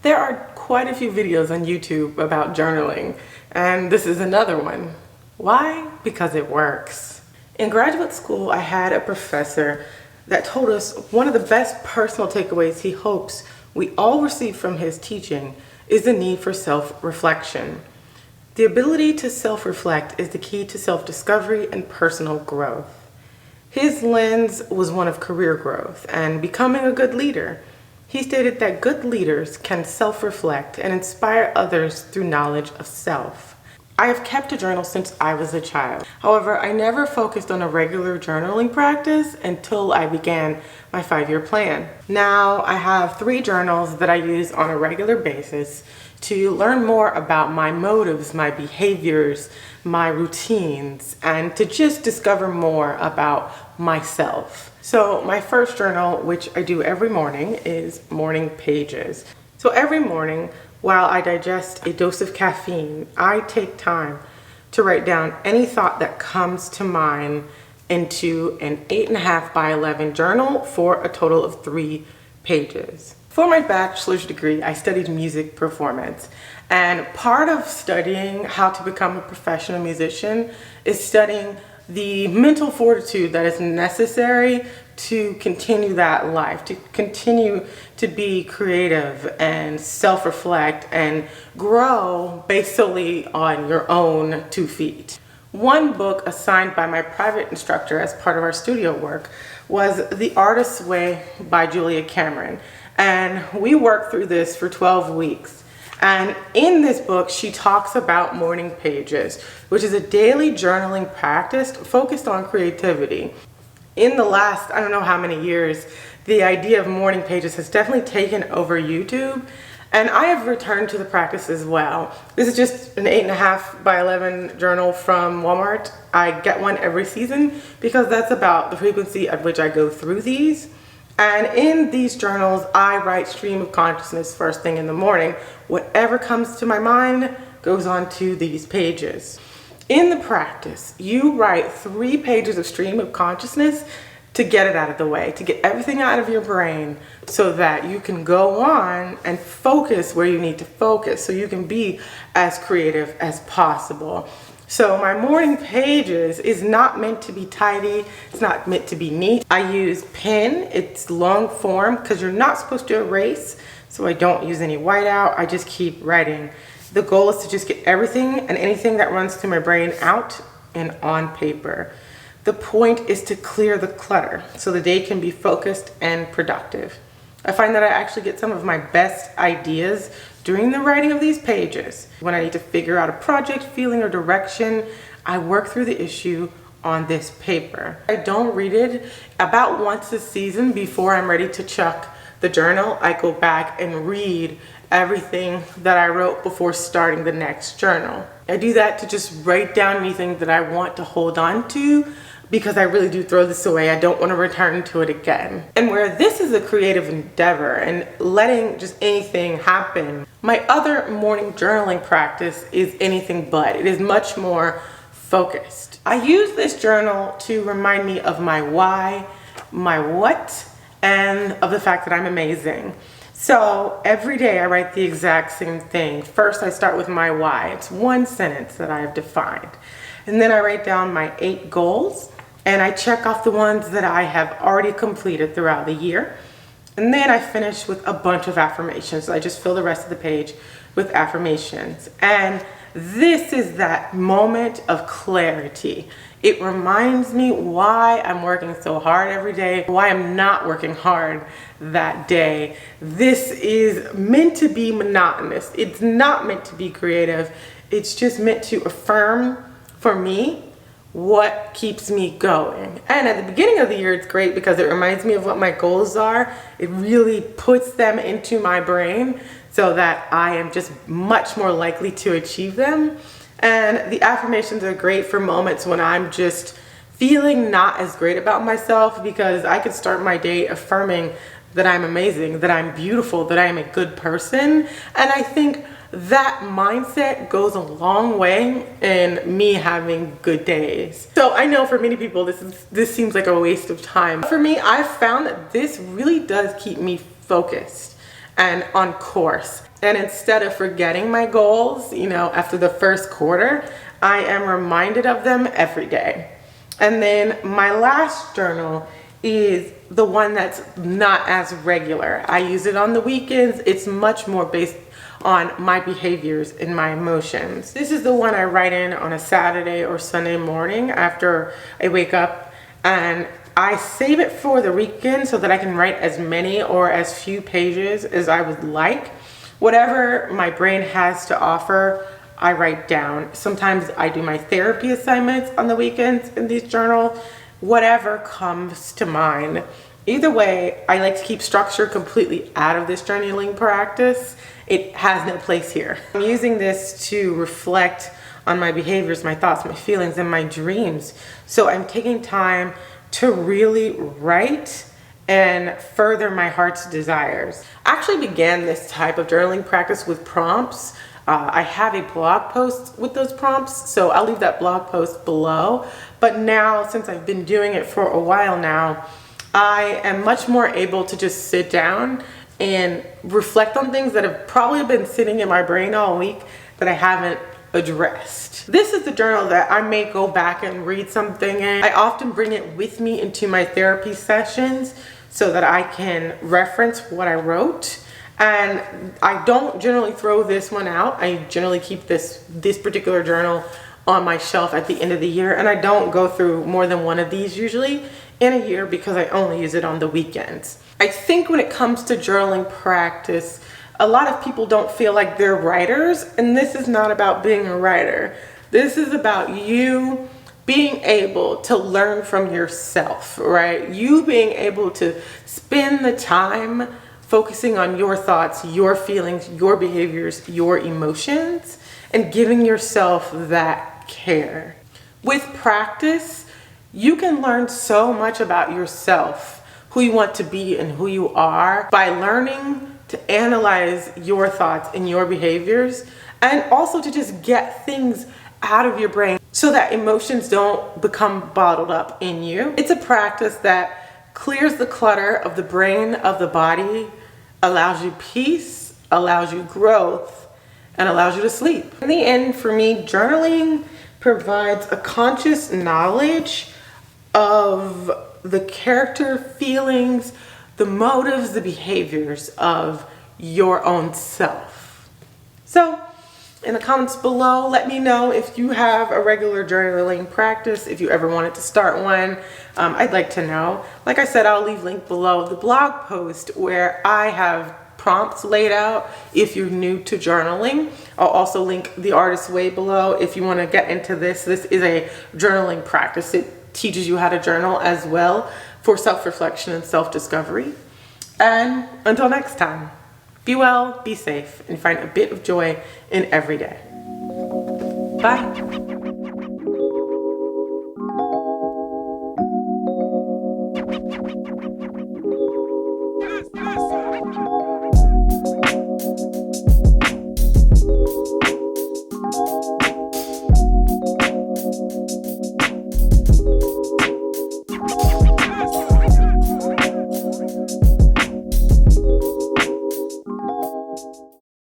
There are quite a few videos on YouTube about journaling, and this is another one. Why? Because it works. In graduate school, I had a professor that told us one of the best personal takeaways he hopes we all receive from his teaching is the need for self-reflection. The ability to self-reflect is the key to self-discovery and personal growth. His lens was one of career growth and becoming a good leader. He stated that good leaders can self-reflect and inspire others through knowledge of self. I have kept a journal since I was a child. However, I never focused on a regular journaling practice until I began my 5-year plan. Now I have 3 journals that I use on a regular basis to learn more about my motives, my behaviors, my routines, and to just discover more about myself. So my first journal, which I do every morning, is morning pages. So every morning, while I digest a dose of caffeine, I take time to write down any thought that comes to mind into an 8.5 by 11 journal for a total of 3 pages. For my bachelor's degree, I studied music performance, and part of studying how to become a professional musician is studying the mental fortitude that is necessary to continue that life, to continue to be creative and self-reflect and grow based solely on your own 2 feet. One book assigned by my private instructor as part of our studio work was The Artist's Way by Julia Cameron. And we worked through this for 12 weeks. And in this book, she talks about morning pages, which is a daily journaling practice focused on creativity. In the last, I don't know how many years, the idea of morning pages has definitely taken over YouTube. And I have returned to the practice as well. This is just an 8.5 by 11 journal from Walmart. I get one every season because that's about the frequency at which I go through these. And in these journals, I write stream of consciousness first thing in the morning. Whatever comes to my mind goes onto these pages. In the practice, you write 3 pages of stream of consciousness to get it out of the way, to get everything out of your brain so that you can go on and focus where you need to focus so you can be as creative as possible. So my morning pages is not meant to be tidy. It's not meant to be neat. I use pen. It's long form because you're not supposed to erase. So I don't use any whiteout. I just keep writing. The goal is to just get everything and anything that runs through my brain out and on paper. The point is to clear the clutter so the day can be focused and productive. I find that I actually get some of my best ideas during the writing of these pages. When I need to figure out a project, feeling, or direction, I work through the issue on this paper. I don't read it about once a season before I'm ready to chuck the journal. I go back and read everything that I wrote before starting the next journal. I do that to just write down anything that I want to hold on to because I really do throw this away. I don't want to return to it again. And where this is a creative endeavor and letting just anything happen, my other morning journaling practice is anything but. It is much more focused. I use this journal to remind me of my why, my what, and of the fact that I'm amazing. So every day I write the exact same thing. First, I start with my why. It's 1 sentence that I have defined. And then I write down my 8 goals, and I check off the ones that I have already completed throughout the year. And then I finish with a bunch of affirmations. So I just fill the rest of the page with affirmations. And this is that moment of clarity. It reminds me why I'm working so hard every day, why I'm not working hard that day. This is meant to be monotonous. It's not meant to be creative. It's just meant to affirm, for me, what keeps me going. And at the beginning of the year, it's great because it reminds me of what my goals are. It really puts them into my brain so that I am just much more likely to achieve them. And the affirmations are great for moments when I'm just feeling not as great about myself, because I could start my day affirming that I'm amazing, that I'm beautiful, that I am a good person. And I think that mindset goes a long way in me having good days. So I know for many people this seems like a waste of time. For me, I've found that this really does keep me focused. and on course. And instead of forgetting my goals, after the first quarter, I am reminded of them every day. And then my last journal is the one that's not as regular. I use it on the weekends. It's much more based on my behaviors and my emotions. This is the one I write in on a Saturday or Sunday morning after I wake up, and I save it for the weekend so that I can write as many or as few pages as I would like. Whatever my brain has to offer, I write down. Sometimes I do my therapy assignments on the weekends in this journal. Whatever comes to mind. Either way, I like to keep structure completely out of this journaling practice. It has no place here. I'm using this to reflect on my behaviors, my thoughts, my feelings, and my dreams. So I'm taking time to really write and further my heart's desires. I actually began this type of journaling practice with prompts. I have a blog post with those prompts, so I'll leave that blog post below. But now, since I've been doing it for a while now, I am much more able to just sit down and reflect on things that have probably been sitting in my brain all week that I haven't addressed. This is the journal that I may go back and read something in. I often bring it with me into my therapy sessions so that I can reference what I wrote. And I don't generally throw this one out. I generally keep this particular journal on my shelf at the end of the year, and I don't go through more than one of these usually in a year because I only use it on the weekends. I think when it comes to journaling practice, a lot of people don't feel like they're writers, and this is not about being a writer. This is about you being able to learn from yourself, right? You being able to spend the time focusing on your thoughts, your feelings, your behaviors, your emotions, and giving yourself that care. With practice, you can learn so much about yourself, who you want to be and who you are, by learning to analyze your thoughts and your behaviors, and also to just get things out of your brain so that emotions don't become bottled up in you. It's a practice that clears the clutter of the brain, of the body, allows you peace, allows you growth, and allows you to sleep. In the end, for me, journaling provides a conscious knowledge of the character, feelings, the motives, the behaviors of your own self. So, in the comments below, let me know if you have a regular journaling practice, if you ever wanted to start one. I'd like to know. Like I said, I'll leave link below the blog post where I have prompts laid out if you're new to journaling. I'll also link the Artist's Way below if you want to get into this. This is a journaling practice. It teaches you how to journal as well for self-reflection and self-discovery. And until next time, be well, be safe, and find a bit of joy in every day. Bye.